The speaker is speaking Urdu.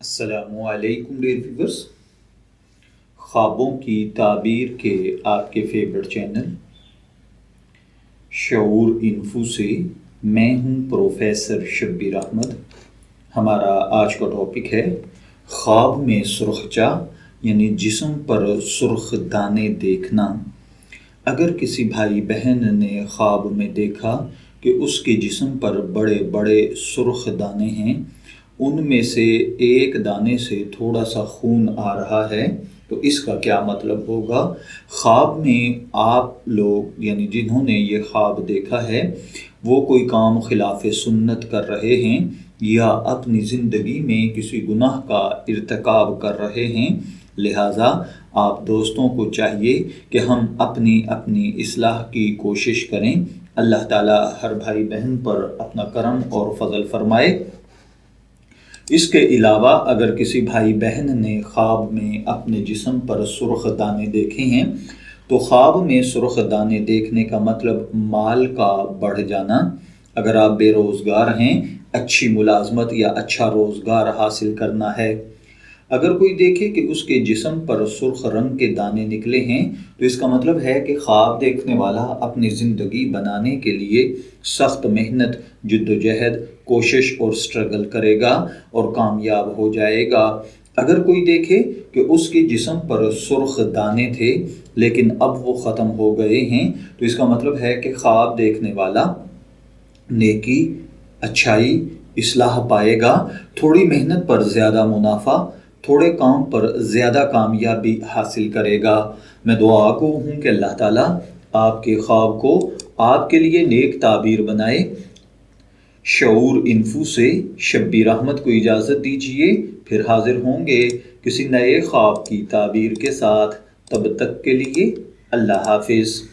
السلام علیکم ڈیئر ویورس، خوابوں کی تعبیر کے آپ کے فیورٹ چینل شعور انفو سے میں ہوں پروفیسر شبیر احمد۔ ہمارا آج کا ٹاپک ہے خواب میں سرخ چاہ یعنی جسم پر سرخ دانے دیکھنا۔ اگر کسی بھائی بہن نے خواب میں دیکھا کہ اس کے جسم پر بڑے بڑے سرخ دانے ہیں، ان میں سے ایک دانے سے تھوڑا سا خون آ رہا ہے، تو اس کا کیا مطلب ہوگا؟ خواب میں آپ لوگ یعنی جنہوں نے یہ خواب دیکھا ہے وہ کوئی کام خلاف سنت کر رہے ہیں یا اپنی زندگی میں کسی گناہ کا ارتکاب کر رہے ہیں۔ لہٰذا آپ دوستوں کو چاہیے کہ ہم اپنی اصلاح کی کوشش کریں۔ اللہ تعالیٰ ہر بھائی بہن پر اپنا کرم اور فضل فرمائے۔ اس کے علاوہ اگر کسی بھائی بہن نے خواب میں اپنے جسم پر سرخ دانے دیکھے ہیں تو خواب میں سرخ دانے دیکھنے کا مطلب مال کا بڑھ جانا۔ اگر آپ بے روزگار ہیں، اچھی ملازمت یا اچھا روزگار حاصل کرنا ہے۔ اگر کوئی دیکھے کہ اس کے جسم پر سرخ رنگ کے دانے نکلے ہیں تو اس کا مطلب ہے کہ خواب دیکھنے والا اپنی زندگی بنانے کے لیے سخت محنت، جد و جہد، کوشش اور سٹرگل کرے گا اور کامیاب ہو جائے گا۔ اگر کوئی دیکھے کہ اس کے جسم پر سرخ دانے تھے لیکن اب وہ ختم ہو گئے ہیں تو اس کا مطلب ہے کہ خواب دیکھنے والا نیکی، اچھائی، اصلاح پائے گا، تھوڑی محنت پر زیادہ منافع، تھوڑے کام پر زیادہ کامیابی حاصل کرے گا۔ میں دعا گو ہوں کہ اللہ تعالیٰ آپ کے خواب کو آپ کے لیے نیک تعبیر بنائے۔ شعور انفو سے شبیر احمد کو اجازت دیجیے، پھر حاضر ہوں گے کسی نئے خواب کی تعبیر کے ساتھ۔ تب تک کے لیے اللہ حافظ۔